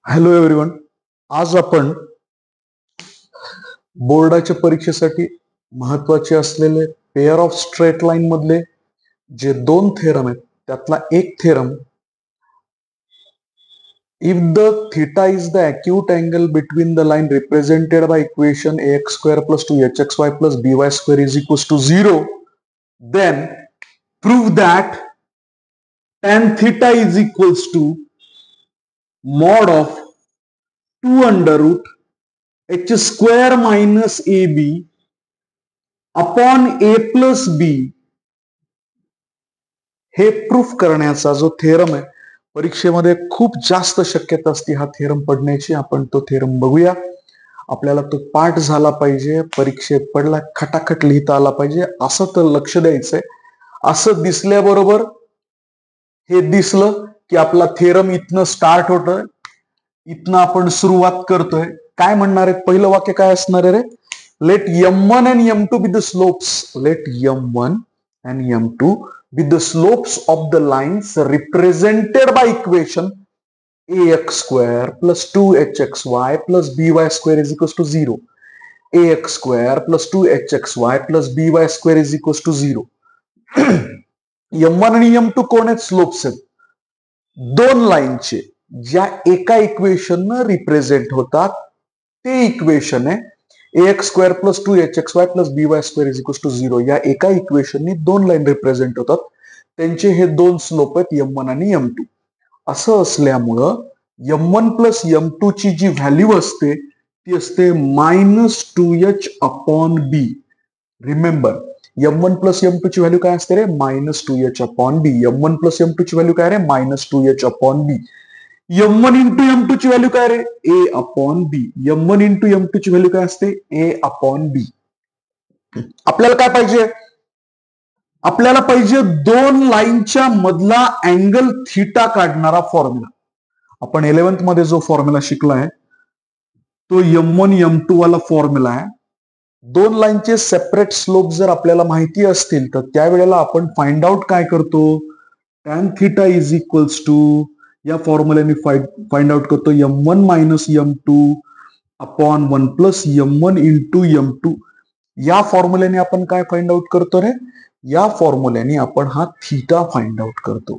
Hello everyone. आज आपण बोर्डाच्या परीक्षेसाठी महत्वाचे असलेले पेअर ऑफ स्ट्रेट लाईन मधले जे दोन थेरम आहेत त्यातला एक theorem, if the theta is the acute angle between the line represented by equation ax square plus 2hxy plus by square is equals to 0, then prove that tan theta is equals to mod of 2 under root h square minus ab upon a plus b हे proof करण्याचा जो theorem आहे, परीक्षेमध्ये खूप जास्त शक्यता असते हा थेरम पडण्याची. आपण तो थेरम बघूया. आपल्याला तो पाठ झाला पाहिजे, परीक्षेत पडला खटाखट लिहिता आला पाहिजे असं तर लक्ष द्यायचंय. असं दिसल्याबरोबर हे दिसलं की आपला थेरम इथनं स्टार्ट होतोय, इथनं आपण सुरुवात करतोय. काय म्हणणार आहे? पहिलं वाक्य काय असणार आहे रे? Let m1 and m2 be the slopes. Let m1 and m2 be the slopes of the lines represented by equation ax square plus 2hxy plus by square is equals to 0. ax square plus 2hxy plus by square is equals to 0. m1 आणि m2 कोण आहेत? Slopes आहेत. दोन लाईनचे ज्या एका इक्वेशननं represent होतात ते इक्वेशन आहे ax square plus 2hxy plus by square is equals to 0. या एका इक्वेशननी दोन लाईन रिप्रेझेंट होतात, त्यांचे हे दोन स्लोप आहेत m1 आणि m2. असं असल्यामुळं m1 प्लस m2 ची जी व्हॅल्यू असते ती असते -2h upon b. Remember, m1 plus m2 ची व्हॅल्यू काय असते रे? -2h upon b. m1 plus m2 ची व्हॅल्यू काय रे? -2h upon b. m1 into m2 ची व्हॅल्यू काय रे? a upon b. m1 into m2 ची व्हॅल्यू काय असते? a upon b. आपल्याला काय पाहिजे? आपल्याला पाहिजे दोन लाईनच्या मधला अँगल थीटा काढणारा फॉर्म्युला. आपण 11th मध्ये जो फॉर्म्युला शिकलाय तो m1 m2 वाला फॉर्म्युला आहे. दोन लाईनचे सेपरेट स्लोप जर आपल्याला माहिती असतील तर त्यावेळेला आपण फाइंड आउट काय करतो? tan theta is equals to या फॉर्म्युल्याने फाइंड आउट करतो m1 minus m2 upon 1 plus m1 into m2. या फॉर्म्युल्याने आपण काय फाइंड आउट करतो रे? या फॉर्म्युल्याने आपण हा थीटा फाइंड आउट करतो.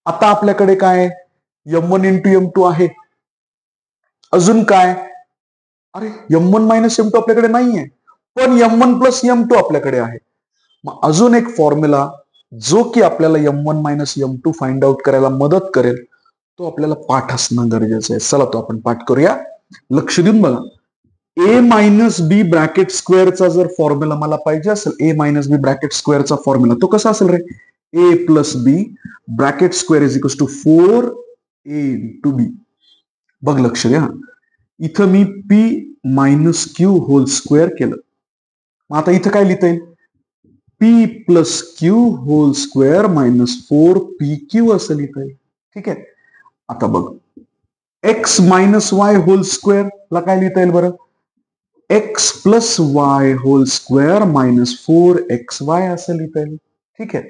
आता आपल्याकडे काय m1 इंटू m2 आहे. अजून काय? अरे m1 मायनस m2 आपल्याकडे नाहीये, पण m1 प्लस m2 आपल्याकडे आहे. मग अजून एक फॉर्म्युला जो की आपल्याला m1 minus m2 find out करायला मदत करेल तो आपल्याला पाठ असणं गरजेचं आहे. चला तो आपण पाठ करूया. लक्ष देऊन बघा. a मायनस बी ब्रॅकेट स्क्वेअरचा जर फॉर्म्युला मला पाहिजे असेल, a मायनस बी ब्रॅकेट स्क्वेअरचा फॉर्म्युला तो कसा असेल रे? a plus B bracket square is equals to 4a into B. बघ लक्ष द्या, इथं मी p minus Q whole square केलं. मग आता इथं काय लिहिता येईल? p plus Q whole square minus 4pq असं लिहिता येईल. ठीक आहे. आता बघ, x minus Y whole square ला काय लिहिता येईल बरं? x plus Y whole square minus 4xy असं लिहिता येईल. ठीक आहे.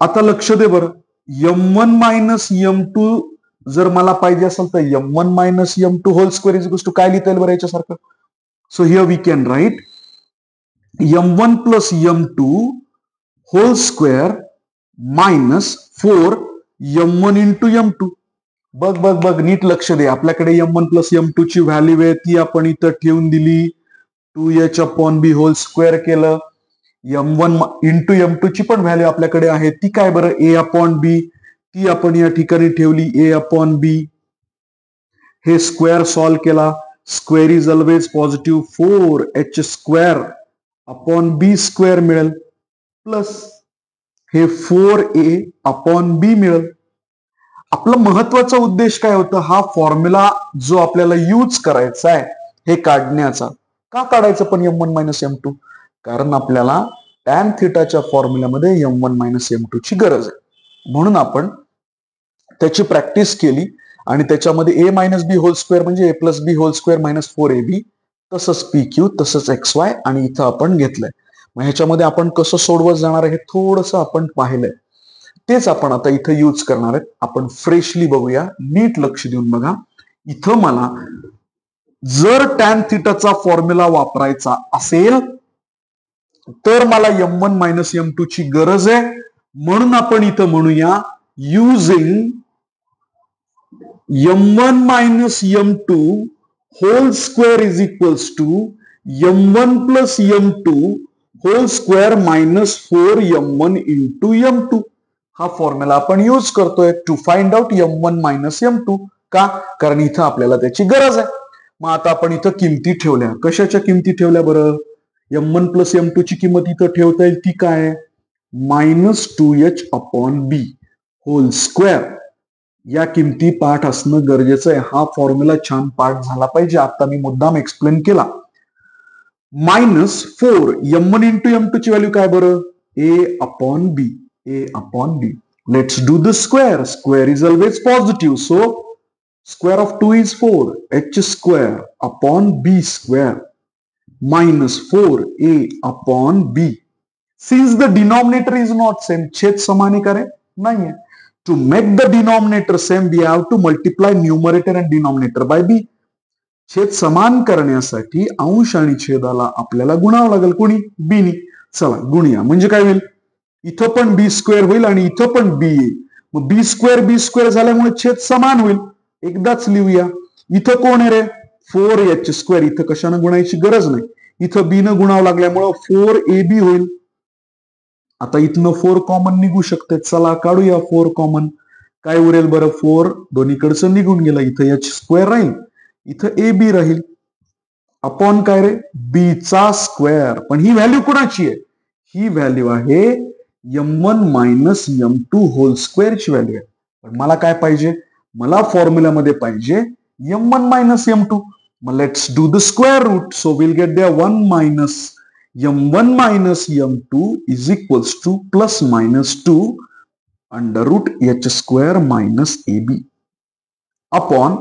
आता लक्ष दे बरं, m1 मायनस m2 जर मला पाहिजे असेल तर m1 minus m2 whole square is equals to काय लिहिता येईल बरं याच्यासारखं? So here we can write m1 plus m2 whole square minus 4 m1 into m2. बघ बघ बघ, नीट लक्ष दे. आपल्याकडे m1 प्लस m2 ची व्हॅल्यू आहे ती आपण इथं ठेवून दिली. 2h अपॉन बी होल स्क्वेअर केलं. m1 इंटू m2 ची पण व्हॅल्यू आपल्याकडे आहे ती काय बरं? a upon B. ती आपण या ठिकाणी ठेवली a अपॉन बी. हे स्क्वेअर सॉल्व केला. Square is always positive. 4h square upon B square मिळेल प्लस हे 4a अपॉन बी मिळेल. आपला महत्वाचा उद्देश काय होता? हा फॉर्म्युला जो आपल्याला यूज करायचा आहे हे काढण्याचा. का काढायचं पण m1 मायनस m2? कारण आपल्याला टॅन थिटाच्या फॉर्म्युल्यामध्ये m1 मायनस m2 ची गरज आहे. म्हणून आपण त्याची प्रॅक्टिस केली आणि त्याच्यामध्ये a minus B whole square म्हणजे a plus B whole square minus 4ab, तसंच pq, तसंच xy आणि इथं आपण घेतलंय. मग ह्याच्यामध्ये आपण कसं सोडवत जाणार आहे हे थोडंसं आपण पाहिलंय. तेच आपण आता इथं यूज करणार आहेत. आपण फ्रेशली बघूया. नीट लक्ष देऊन बघा. इथं मला जर टॅन थिटाचा फॉर्म्युला वापरायचा असेल तर मला M1 मायनस M2 ची गरज आहे. म्हणून आपण इथं म्हणूया using M1 minus M2 whole square is equals to M1 plus M2 whole square minus 4M1 into M2. हा फॉर्म्युला आपण यूज करतोय to find out M1 minus M2. का? कारण इथं आपल्याला त्याची गरज आहे. मग आता आपण इथं किमती ठेवल्या. कशाच्या किमती ठेवल्या बरं? M1 प्लस M2 ची किंमत इथं ठेवता येईल ती काय? मायनस 2H अपॉन बी होल स्क्वेअर. या किमती पाठ असणं गरजेचं आहे. हा फॉर्म्युला छान पाठ झाला पाहिजे. आता मी मुद्दाम एक्सप्लेन केला. मायनस 4 M1 इंटू M2 ची व्हॅल्यू काय बरं? A upon B. A upon B. Let's do the square. Square is always positive. So square of 2 is 4. H square upon B square minus 4A upon B. Since the denominator is not same, छेद समान आहे का रे? नाही आहे. To make the denominator same, we have to multiply numerator and denominator by B. छेद समान करण्यासाठी अंश आणि छेदाला आपल्याला गुणावं लागेल. कोणी? B नी. चला गुणूया. म्हणजे काय होईल? इथं पण B स्क्वेअर होईल आणि इथं पण B येईल. मग B स्क्वेअर झाल्यामुळे छेद समान होईल. एकदाच लिहूया. इथं कोण आहे रे? 4H square. इथं कशानं गुणायची गरज नाही. इथं बी न गुणावं लागल्यामुळं 4AB होईल. आता इथनं 4 कॉमन निघू शकते. चला काढूया 4 कॉमन. काय उरेल बरं? 4 दोन्हीकडचं निघून गेलं. इथं H स्क्वेअर राहील, इथं AB राहील. अपॉन काय रे? B चा स्क्वेअर. पण ही व्हॅल्यू कुणाची आहे? ही व्हॅल्यू आहे M1 minus M2 whole square ची व्हॅल्यू आहे. पण मला काय पाहिजे? मला फॉर्म्युल्यामध्ये पाहिजे M1 मायनस M2. मग let's do the square root. So will get there 1 minus M1 minus M2 is equals to plus minus 2 under root H square minus AB upon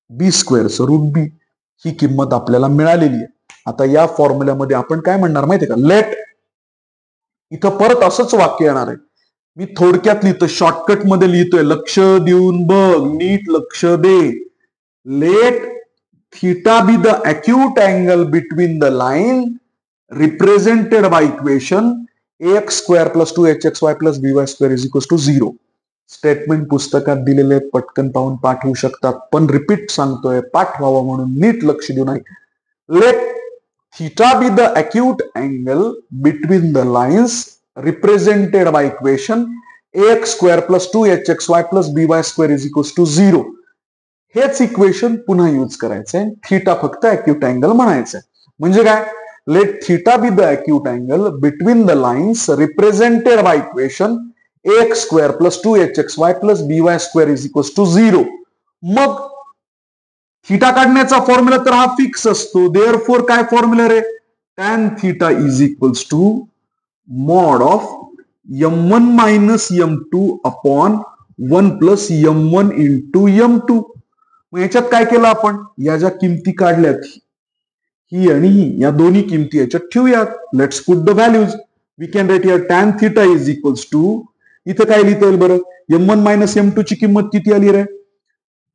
B स्क्वेअरचं रूट B. ही किंमत आपल्याला मिळालेली आहे. आता या फॉर्म्युल्यामध्ये आपण काय म्हणणार माहितीये का? लेट. इथं परत असंच वाक्य येणार आहे. मी थोडक्यात लिहितो, शॉर्टकट मध्ये लिहितोय. लक्ष देऊन बघ, नीट लक्ष दे. Let theta be the acute angle between the line represented by equation ax square plus 2hxy plus by square is equal to 0. Statement पुस्तकात दिलेले पटकन पाहून पाठवू शकतात. पण रिपीट सांगतोय, पाठवावं म्हणून नीट लक्ष देऊन ऐक. Late theta be the acute angle between the lines represented by equation ax square plus 2hxy plus by square is equals to 0. हेच इक्वेशन पुन्हा यूज करायचंय. थीटा फक्त अक्यूट अँगल म्हणायचंय. म्हणजे काय? Let theta be the acute angle between the lines represented by equation ax square plus 2hxy plus by square is equals to 0. मग theta काढण्याचा formula तर हा फिक्स असतो. देअरफॉर काय फॉर्म्युला रे? Tan theta is equals to mod of M1 minus M2 upon 1 plus M1 into M2. मग याच्यात काय केलं आपण? या ज्या किमती काढल्यात, ही आणि ही, या दोन्ही किमती याच्यात ठेवूयात. Let's put the values. We can write here tan theta is equals to, इथं काय लिहिता येईल बरं? M1 मायनस M2 ची किंमत किती आली रे?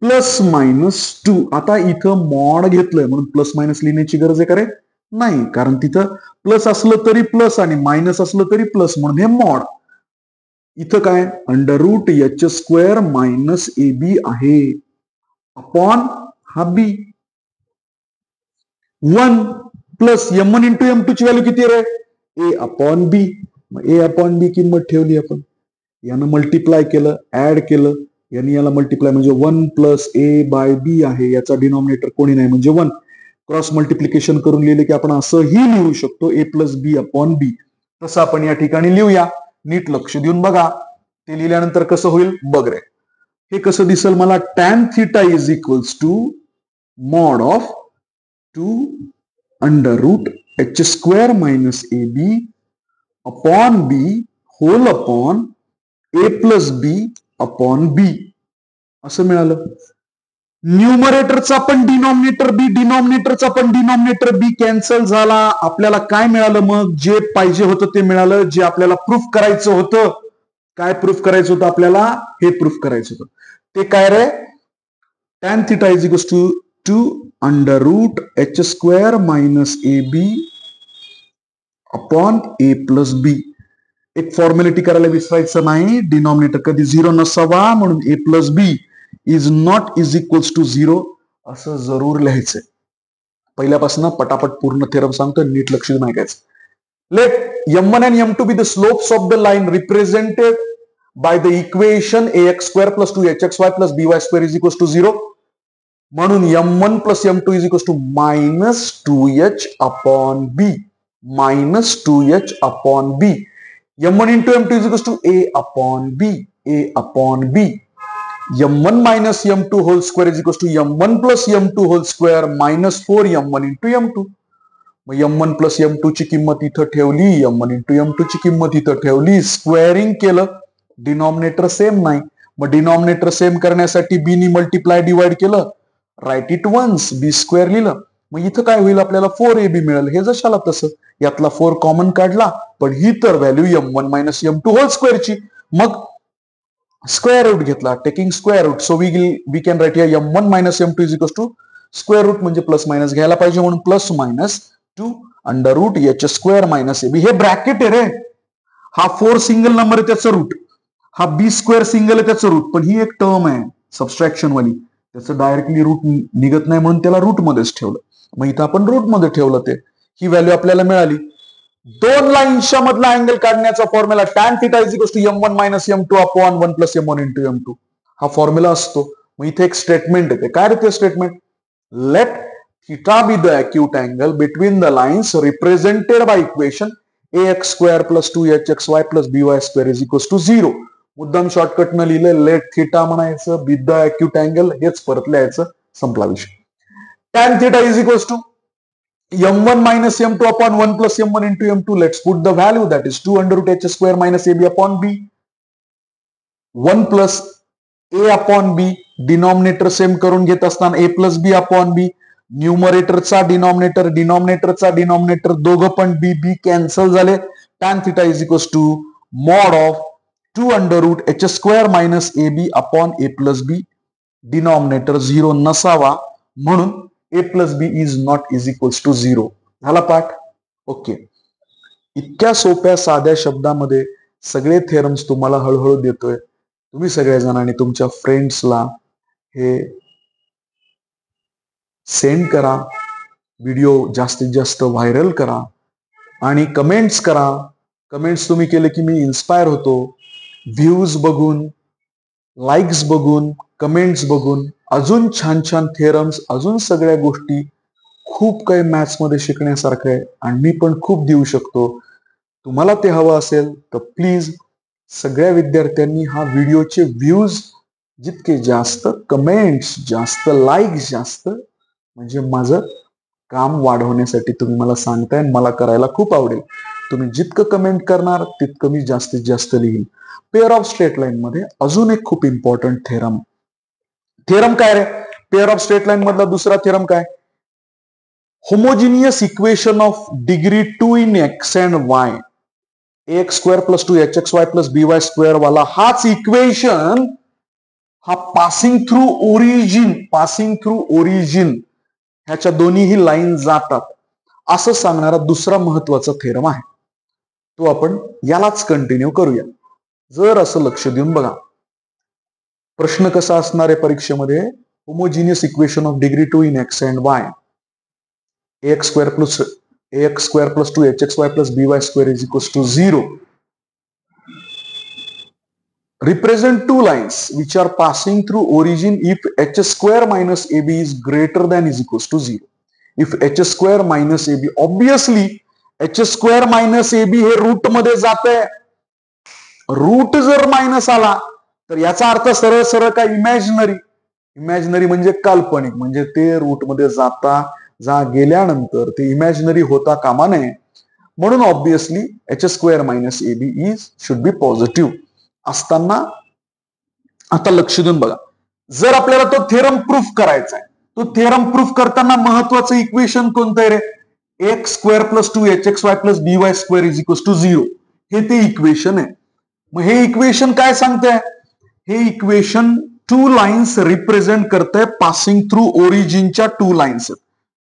Plus minus 2. आता इथं मॉड घेतलंय म्हणून प्लस मायनस लिहिण्याची गरज आहे का रे? नाही, कारण तिथं प्लस असलं तरी प्लस आणि मायनस असलं तरी प्लस, म्हणून हे मॉड. इथं काय? Under root H square minus AB आहे अपॉन हा B. 1 plus M1 into M2 ची व्हॅल्यू किती रे? A upon B. A upon B किंमत ठेवली आपण. यानं मल्टिप्लाय केलं, ऍड केलं, यांनी याला मल्टिप्लाय म्हणजे 1 प्लस A बाय B आहे. याचा डिनॉमिनेटर कोणी नाही म्हणजे 1. क्रॉस मल्टिप्लिकेशन करून लिहिले की आपण असंही लिहू शकतो A plus B upon B. तसं आपण या ठिकाणी लिहूया. नीट लक्ष देऊन बघा. ते लिहिल्यानंतर कसं होईल बघ रे. हे कसं दिसेल मला? Tan theta is equals to mod of 2 under root H square minus AB upon B whole upon A plus B upon B असं मिळालं. न्यूमरेटरचा पण डिनॉमिनेटर बी, डिनॉमिनेटरचा पण डिनॉमिनेटर बी कॅन्सल झाला. आपल्याला काय मिळालं? मग जे पाहिजे होतं ते मिळालं. जे आपल्याला प्रूफ करायचं होतं, काय प्रूफ करायचं होतं आपल्याला? हे प्रूफ करायचं होतं. ते काय रे? tan theta is equals to 2 under root h square minus ab upon a plus b. एक फॉर्मॅलिटी करायला विसरायचं नाही, डिनॉमिनेटर कधी 0 नसावा, म्हणून a plus b is not is equals to 0 असं जरूर लिहायचंय. पहिल्यापासून पटापट पूर्ण थेरम सांगतो, नीट लक्ष देऊन ऐकायचं. Let m1 and m2 be the slopes of the line represented by the equation ax square plus 2hxy plus by square is equals to 0. म्हणून m1 plus m2 is equals to minus 2h upon b. Minus 2h upon b. m1 into m2 is equals to a upon b. A upon b. m1 minus m2 whole square is equals to m1 plus m2 whole square minus 4 m1 into m2. मग m1 plus m2 ची किंमत इथं ठेवली, m1 into m2 ची किंमत इथं ठेवली, squaring केलं, डिनॉमिनेटर सेम नाही. मग डिनॉमिनेटर सेम करण्यासाठी b नी मल्टिप्लाय डिवाइड केलं, write it once, b square लिहिलं. मग इथं काय होईल, आपल्याला 4ab मिळेल. हे जशाला तसं, यातला 4 कॉमन काढला, पण ही तर value m1 minus m2 whole स्क्वेअरची. मग स्क्वेअर रूट घेतला, taking square root, so we can write here m1 minus m2 is equals to square root म्हणजे प्लस मायनस घ्यायला पाहिजे, म्हणून plus minus 2 under root h square minus ab. हे bracket आहे रे, हा 4 सिंगल नंबर आहे त्याचं रूट, हा b स्क्वेअर सिंगल आहे त्याचं रूट, पण ही एक टर्म आहे सबस्ट्रॅक्शन वाली, त्याचं डायरेक्टली रूट निघत नाही म्हणून त्याला रूट मध्येच ठेवलं. मग इथं आपण रूट मध्ये ठेवलं, ते ही व्हॅल्यू आपल्याला मिळाली. दोन लाईन्सच्या मधला अँगल काढण्याचा formula tan θ is equals to m1 minus m2 upon 1 plus m1 into m2 हा फॉर्म्युला असतो. मग इथे एक स्टेटमेंट येते, काय रे ते statement, let θ be the acute angle between the lines represented by equation ax square plus 2hxy plus by square is equals to 0. मुद्दाम शॉर्टकट न लिहिलं, लेट θ म्हणायचं, बी द अक्यूट अँगल हेच परत लिहायचं, संपला विषय. tan θ is equals to m1 minus m2 upon 1 plus m1 into m2. Let's put the value, that is 2 under root h square minus ab upon b. 1 plus a upon b. Denominator same करून घेत असताना a plus b upon b. न्यूमरेटरचा denominator, डिनॉमिनेटरचा denominator दोघं पण b cancel झाले. tan θ is equals to mod of 2 under root h square minus ab upon a plus b. Denominator 0 नसावा, म्हणून a plus B is not is equals to 0. झाला पाठ. Okay, इतक्या सोप्या साध्या शब्दामध्ये सगळे थेरम्स तुम्हाला हळूहळू देतोय. तुम्ही सगळ्या जणांनी तुमच्या फ्रेंड्सला हे सेंड करा, व्हिडिओ जास्तीत जास्त व्हायरल करा आणि कमेंट्स करा. कमेंट्स तुम्ही केले की मी इन्स्पायर होतो. व्ह्यूज बघून, लाईक्स बघून, कमेंट्स बघून अजून छान छान थेरम्स, अजून सगळ्या गोष्टी, खूप काही मॅथ्स मध्ये शिकण्यासारखं आहे आणि मी पण खूप देऊ शकतो. तुम्हाला ते हवं असेल तर प्लीज सगळ्या विद्यार्थ्यांनी हा व्हिडिओचे व्ह्यूज जितके जास्त, कमेंट्स जास्त, लाईक्स जास्त, म्हणजे माझं काम वाढवण्यासाठी तुम्ही मला सांगताय, मला करायला खूप आवडेल. तुम्ही जितकं कमेंट करणार तितकं मी जास्तीत जास्त लिहीन. पेअर ऑफ स्ट्रेट लाईन मध्ये अजून एक खूप इम्पॉर्टंट थेरम. थेरम काय रे, पेअर ऑफ स्ट्रेट लाईन मधला दुसरा थेरम काय, homogeneous equation of degree 2 in X and Y, ax square plus 2hxy plus by square वाला हाच इक्वेशन हा पासिंग थ्रू ओरिजिन ह्याच्या दोन्हीही लाईन जातात असं सांगणारा दुसरा महत्वाचा थेरम आहे. तो आपण यालाच कंटिन्यू करूया. जर असं लक्ष देऊन बघा, प्रश्न कसा असणार आहे परीक्षेमध्ये, homogeneous equation of degree 2 in X and Y, ax square plus 2hxy plus by square is equals to 0. Represent two lines which are passing through origin if h square minus ab is greater than is equals to 0. If h square minus ab, obviously h square minus ab हे route मध्ये जाते. Route जर minus आला तर याचा अर्थ सरळ सरळ काय, इमॅजिनरी म्हणजे काल्पनिक, म्हणजे ते रूट मध्ये गेल्यानंतर ते इमॅजिनरी होता कामा नये. म्हणून obviously h square minus ab is should be positive असताना. आता लक्ष देऊन बघा, जर आपल्याला तो थेरम प्रूफ करायचा आहे, तो थेरम प्रूफ करताना महत्वाचं इक्वेशन कोणतं आहे रे, X square plus 2hxy plus by square is equals to 0. हे ते इक्वेशन आहे. मग हे इक्वेशन काय सांगतंय, हे इक्वेशन टू लाईन्स रिप्रेझेंट करते पासिंग थ्रू ओरिजिनच्या टू लाईन्स.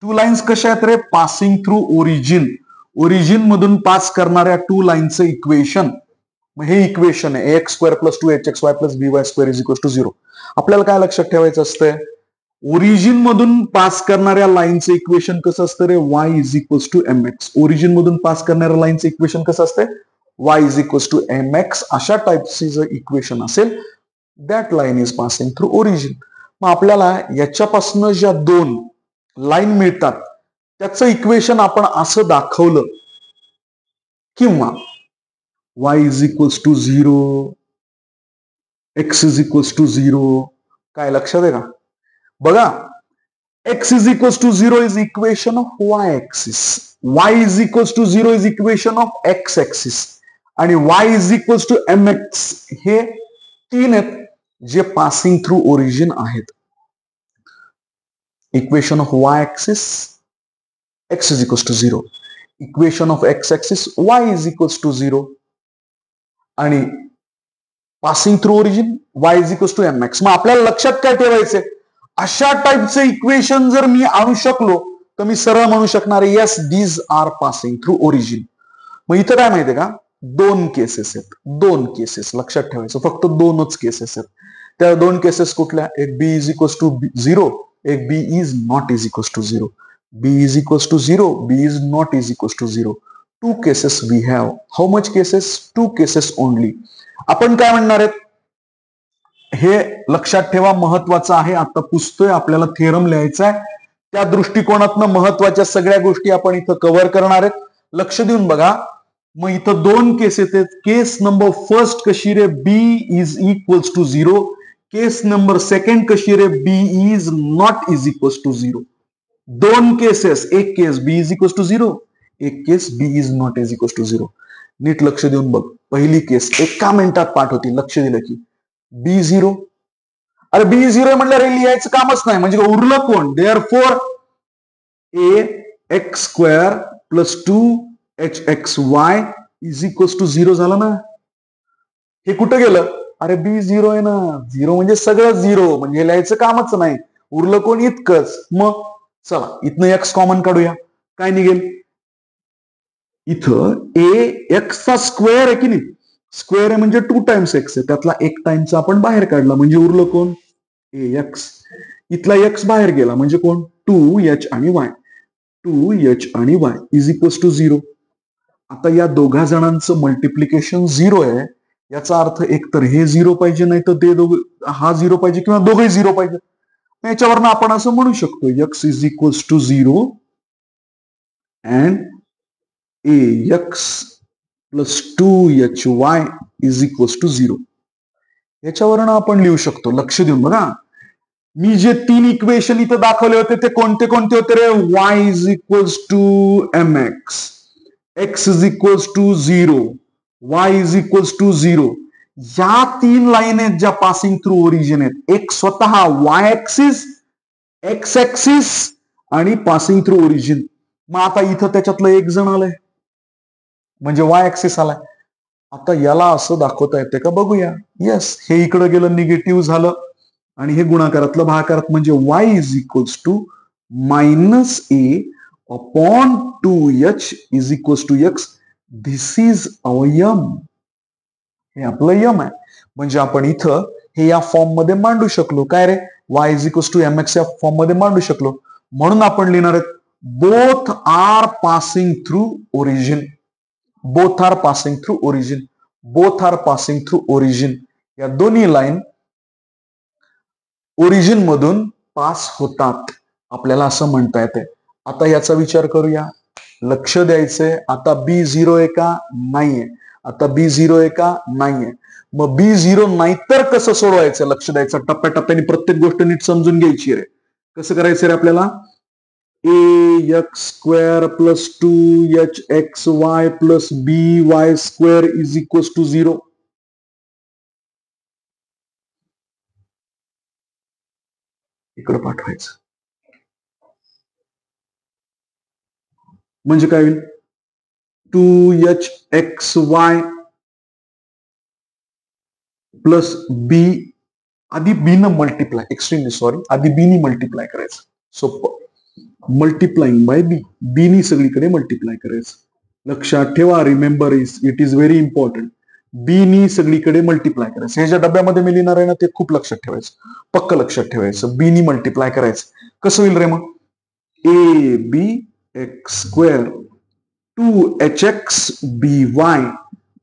टू लाईन्स कशा आहेत रे? Passing through origin. ओरिजिन मधून पास करणाऱ्या टू लाईनचं इक्वेशन. मग हे इक्वेशन आहे X square plus 2hxy plus by square is equal to 0. आपल्याला काय लक्षात ठेवायचं असतंय? ओरिजिन मधून पास करणाऱ्या लाईनचं इक्वेशन कसं असतं रे? y is equal to mx. Origin मधून पास करणाऱ्या लाईनचं इक्वेशन कसं असतं? y is equal to mx. अशा टाईपची जर इक्वेशन असेल that line is passing through origin. मग आपल्याला याच्यापासून ज्या दोन लाईन मिळतात त्याचं इक्वेशन आपण असं दाखवलं किंवा y is equals to 0, x is equals to 0. काय लक्षात आहे का? बघा, x is equals to 0 is equation of y axis, y is equals to 0 is equation of x axis आणि y is equals to mx. हे तीन आहेत जे पासिंग थ्रू ओरिजिन आहेत. Equation of y axis x is equals to 0, equation of x axis y is equals to 0 आणि passing through origin y is equals to mx. मग आपल्याला लक्षात काय ठेवायचंय? अशा टाईपचे इक्वेशन जर मी आणू शकलो तर मी सरळ म्हणू शकणार आहे yes these are passing through origin. मग इथं काय माहितीये का? दोन केसेस आहेत. दोन केसेस लक्षात ठेवायचं, फक्त दोनच केसेस आहेत. त्या दोन केसेस कुठल्या? एक b इज इक्वल्स टू 0, एक b is not is equals to 0. b is equals to 0, b is not is equals to 0. Two cases we have. How much cases? Two cases only. आपण काय म्हणणार आहेत? हे लक्षात ठेवा, महत्वाचं आहे. आता पुसतोय, आपल्याला थेरम लिहायचा आहे. त्या दृष्टिकोनातनं महत्वाच्या सगळ्या गोष्टी आपण इथं कव्हर करणार आहेत. लक्ष देऊन बघा. मग इथं दोन केस आहेत. केस नंबर फर्स्ट कशी रे? b is equals to 0. Case number second कशी रे? b is not is equals to 0. दोन केसेस. एक case b is equals to 0, एक case b is not is equals to 0. नीट लक्ष देऊन बघ. पहिली केस एका मिनिटात पाठ होती. लक्ष दिलं की b0. अरे b0 म्हटलं लिहायचं कामच नाही, म्हणजे उरलं कोण? Therefore ax² plus 2hxy is equals to 0 झालं ना. हे कुठं गेलं? अरे b0 आहे ना. 0 म्हणजे सगळं 0, म्हणजे लिहायचं कामच नाही. उरलं कोण? इतकंच. मग चला इथनं x कॉमन काढूया. काय निघेल? इथं ax चा स्क्वेअर आहे की नाही? स्क्वेअर आहे म्हणजे 2 टाइम्स x आहे. त्यातला 1 टाइमचा आपण बाहेर काढला म्हणजे उरलं कोण? ax. इथला x बाहेर गेला म्हणजे कोण? 2h आणि y. 2h आणि y इज इक्वल्स टू 0. आता या दोघा जणांचं मल्टिप्लिकेशन 0 आहे. याचा अर्थ एक तर हे 0 पाहिजे, नाही तर ते हा 0 पाहिजे, किंवा दोघे 0 पाहिजे. याच्यावरनं आपण असं म्हणू शकतो x is equals to 0 and ax plus 2hy is equals to 0. याच्यावरनं आपण लिहू शकतो. लक्ष देऊन बघा. मी जे तीन इक्वेशन इथं दाखवले होते ते कोणते कोणते होते रे? y is equals to mx, x is equals to 0, y is equals to 0. या तीन लाईन आहेत ज्या पासिंग थ्रू ओरिजिन आहेत. एक स्वतः y ऍक्सिस, x ऍक्सिस आणि पासिंग थ्रू ओरिजिन. मग आता इथं त्याच्यातलं एक जण आलंय म्हणजे y ऍक्सिस आलाय. आता याला असं दाखवता येते का? बघूया. येस, हे इकडे गेलं, निगेटिव्ह झालं आणि हे गुणाकारातलं भागाकारात, म्हणजे y is equals to minus a upon 2h is equals to x. This is our यम. हे आपलं यम आहे. म्हणजे आपण इथं हे या फॉर्म मध्ये मांडू शकलो. काय रे? y is equals to mx या फॉर्म मध्ये मांडू शकलो. म्हणून आपण लिहिणार आहेत both are passing through origin. Both are passing through origin. Both are passing through origin. या दोन्ही लाईन ओरिजिन मधून पास होतात. आपल्याला असं म्हणता येते. आता याचा विचार करूया. लक्ष द्यायचंय. आता b0 आहे का? नाहीये. आता b0 आहे का? नाहीये. मग b0 नाही तर कसं सोडवायचं? लक्ष द्यायचं. टप्प्याटप्प्याने प्रत्येक गोष्ट नीट समजून घ्यायची रे. कसं करायचं रे आपल्याला? ax² plus 2hxy plus by² is equals to 0. इकडे पाठवायचं. म्हणजे काय होईल? 2hxy प्लस by आधी बी न मल्टिप्लाय, एक्स्ट्रीमली सॉरी, आधी बी नी मल्टिप्लाय करायचं. सोपं. मल्टिप्लाइंग बाय बी, बी नी सगळीकडे मल्टिप्लाय करायचं. लक्षात ठेवा, remember it is very important. B नी सगळीकडे मल्टिप्लाय करायचं. हे ज्या डब्यामध्ये मी लिहिणार आहे ना ते खूप लक्षात ठेवायचं, पक्क लक्षात ठेवायचं. बी नी मल्टिप्लाय करायचं. कसं होईल रे मग? A B x square 2hx by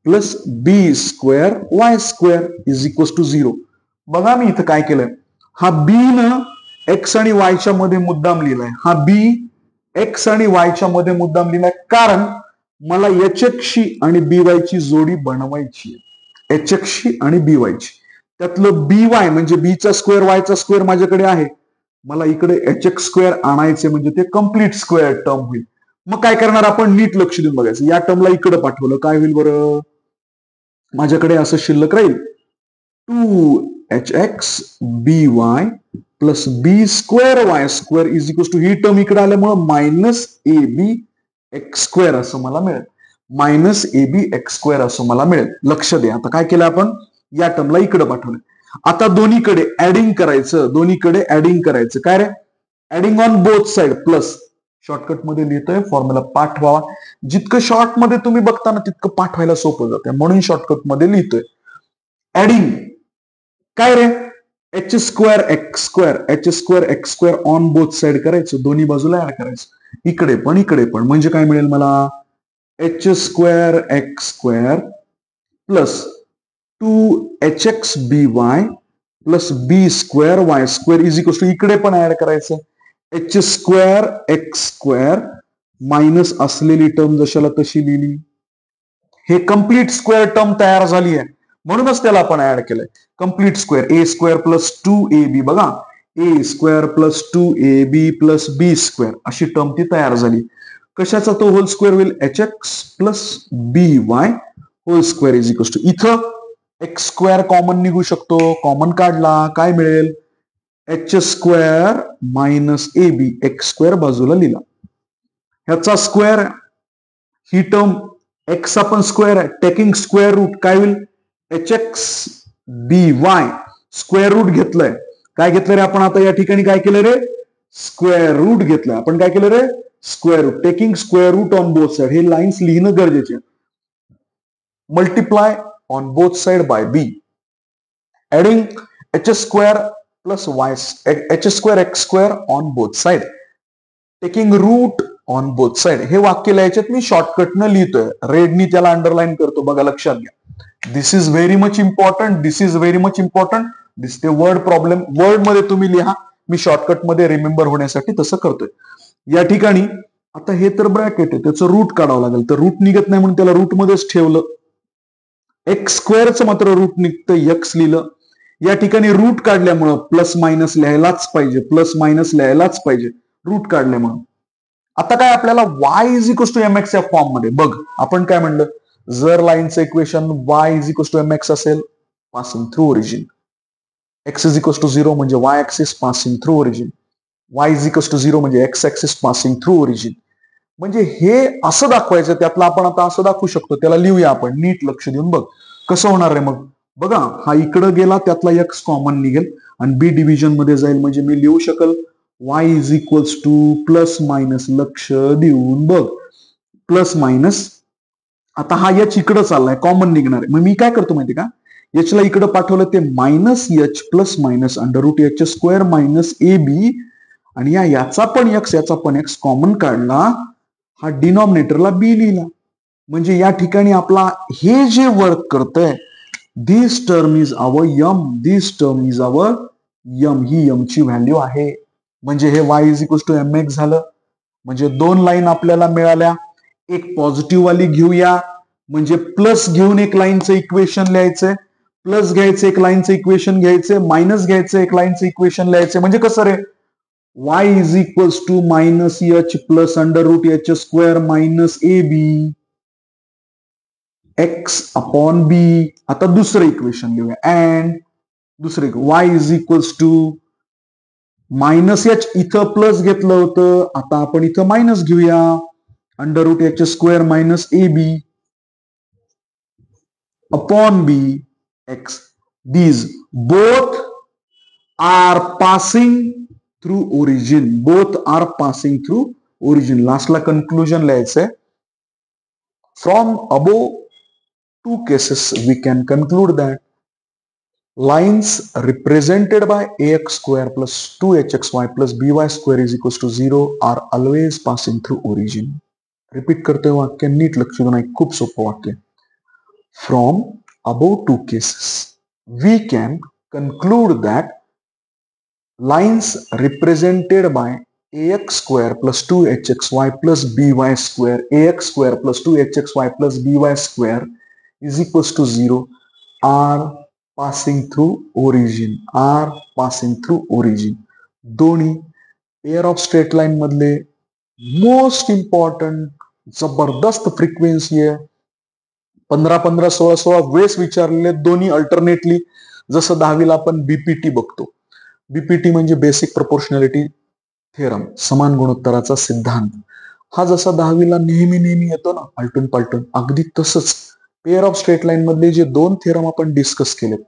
plus b square y square is equal to 0. बघा मी इथं काय केलंय, हा बी न एक्स आणि वायच्या मध्ये मुद्दाम लिहिलाय. हा बी एक्स आणि वायच्या मध्ये मुद्दाम लिहिलाय कारण मला एच एक्सशी आणि बी वाय ची जोडी बनवायची आहे. एच एक्सशी आणि बी वाय ची. त्यातलं बी वाय म्हणजे बीचा स्क्वेअर वायचा स्क्वेअर माझ्याकडे आहे. मला इकडे एच एक्स स्क्वेअर आणायचे म्हणजे ते कम्प्लीट स्क्वेअर टर्म होईल. मग काय करणार आपण, नीट लक्ष देऊन बघायचं. या टर्मला इकडे पाठवलं काय होईल बरं? माझ्याकडे असं शिल्लक राहील 2hx by plus b square y square is equal to, ही टर्म इकडे आल्यामुळे minus A B x square असं मला मिळेल. Minus A B x square असं मला मिळेल. लक्ष द्या, आता काय केलं आपण, या टर्मला इकडे पाठवलं. आता दोन्हीकडे ऍडिंग करायचं, दोन्हीकडे ऍडिंग करायचं. काय रे? Adding on both side plus. Shortcut मध्ये लिहितोय, फॉर्म्युला पाठवा. जितकं शॉर्ट मध्ये तुम्ही बघता ना तितकं पाठवायला सोपं जातं, म्हणून शॉर्टकट मध्ये लिहितोय. ऍडिंग काय रे? H square x square, H square x square on both side करायचं, दोन्ही बाजूला ऍड करायचं. इकडे पण इकडे पण, म्हणजे काय मिळेल मला? H square x square plus 2hx by plus b square y square is equal to, इकडे पण ऍड करायचं h square x square minus असलेली टर्म जशाला तशी लिहिली. हे कम्प्लीट स्क्वेअर टर्म तयार झाली आहे, म्हणूनच त्याला आपण ऍड केलंय. Complete square a square plus 2ab, बघा a square plus 2ab plus b square अशी टर्म ती तयार झाली. कशाचा तो होल स्क्वेअर होईल? H x plus b y whole square is equal to, इथं एक्स स्क्वेअर कॉमन निघू शकतो, कॉमन काढला काय मिळेल? H square minus A B x square बाजूला लिहिला, ह्याचा स्क्वेअर. ही टर्म एक्स आपण स्क्वेअर आहे, टेकिंग स्क्वेअर रूट काय होईल? एच एक्स बी वाय स्क्वेअर रूट घेतलंय. काय घेतलं रे आपण आता या ठिकाणी? काय केलं रे? स्क्वेअर रूट घेतलंय आपण. काय केलं रे? Square root. Taking square root on both side, हे लाईन्स लिहिणं गरजेचे. Multiply on both side by b, adding h square plus y h square x square on both side, taking root on both side. हे वाक्य लिहायच्यात मी शॉर्टकटनं लिहितोय, रेडनी त्याला underline करतो, बघा लक्षात घ्या. This is very much important, this is very much important. दिसते word problem, word मध्ये तुम्ही लिहा, मी शॉर्टकट मध्ये रिमेंबर होण्यासाठी तसं करतोय. या ठिकाणी आता हे तर ब्रॅकेट आहे, त्याचं रूट काढावं लागेल, तर रूट निघत नाही म्हणून त्याला रूट मध्येच ठेवलं. एक्स स्क्वेअरचं मात्र रूट निघतं, एक्स लिहिलं. या ठिकाणी रूट काढल्यामुळं प्लस मायनस लिहायलाच पाहिजे, प्लस मायनस लिहायलाच पाहिजे रूट काढल्यामुळं. आता काय आपल्याला y is equal to M X या फॉर्म मध्ये बघ, आपण काय म्हणलं, जर लाईनचं equation y is equal to M X असेल passing through origin, X is equal to 0 म्हणजे y axis passing through origin, y is equal to 0 म्हणजे x axis passing through origin. म्हणजे हे असं दाखवायचं, त्यातलं आपण आता असं दाखवू शकतो. त्याला लिहूया आपण, नीट लक्ष देऊन बघ कसं होणार आहे. मग बघा, हा इकडं गेला त्यातला एक्स कॉमन निघेल आणि बी डिव्हिजन मध्ये जाईल, म्हणजे मी लिहू शकल y is equals to plus minus, लक्ष देऊन बघ, प्लस मायनस. आता हा एच इकडं चाललाय, कॉमन निघणार आहे, मग मी काय करतो माहिती का, एच ला इकडं पाठवलं ते minus H plus minus under root H square minus ए बी, आणि याचा पण एक्स याचा पण एक्स कॉमन काढला, हा डिनॉमिनेटरला बी लिहिला. म्हणजे या ठिकाणी आपला हे जे वर्क करतंय, this term is our M, this term is our M, ही यम ची व्हॅल्यू आहे. म्हणजे हे y is equal to M X झालं. म्हणजे दोन लाईन आपल्याला मिळाल्या, एक पॉझिटिव्ह वाली घेऊया, म्हणजे प्लस घेऊन एक लाईनचं इक्वेशन लिहायचंय, प्लस घ्यायचं एक लाईनचं इक्वेशन घ्यायचंय, मायनस घ्यायचं एक लाईनचं इक्वेशन लिहायचंय. म्हणजे कसं रे, y is equals to minus H plus under root H square minus A B X upon B. आता दुसरं इक्वेशन लिहूया, अँड दुसरे y is equals to minus H, इथं प्लस घेतलं होतं, आता आपण इथं मायनस घेऊया, under root H square minus A B upon B X. These both are passing through origin. Both are passing through origin. लास्टला कन्क्लुजन लिहायचंय. From above two cases we can conclude that lines represented by ax square plus 2hxy plus by square is equals to 0 are always passing through origin. Repeat करतोय वाक्य, नीट लक्ष देऊन ऐक, खूप सोपं वाक्य. From above two cases we can conclude that lines represented by ax square plus 2hxy plus by square, ax square plus 2hxy plus by square is equals to 0 are passing through origin. are passing through origin. दोन्ही pair of straight line मधले most important जबरदस्त frequency आहे. 15-15, 16-16 वेळेस विचारलेले दोन्ही alternately. जसं 10वीला आपण BPT बघतो. बीपीटी म्हणजे बेसिक प्रपोर्शनॅलिटी थेरम, समान गुणोत्तराचा सिद्धांत. हा जसा 10वीला नेहमी येतो ना आलटून पालटून, अगदी तसंच पेअर ऑफ स्ट्रेट लाईन मधले जे दोन थेरम आपण डिस्कस केलेत,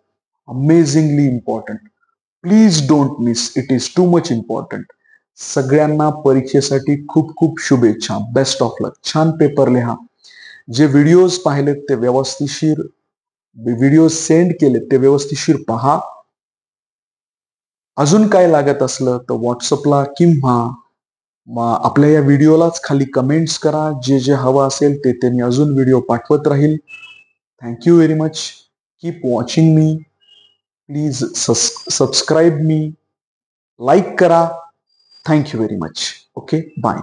amazingly important. Please don't miss, it is too much important. सगळ्यांना परीक्षेसाठी खूप खूप शुभेच्छा. Best of luck. छान पेपर लिहा. जे व्हिडिओज पाहिलेत ते व्यवस्थितशीर, व्हिडिओ सेंड केलेत ते व्यवस्थितशीर पहा. अजून काय लागत असलं तर व्हॉट्सअपला किंवा आपल्या या व्हिडिओलाच खाली कमेंट्स करा. जे जे हवं असेल ते मी अजून व्हिडिओ पाठवत राहील. Thank you very much. Keep watching me. Please subscribe me, like करा. Thank you very much. Okay, bye.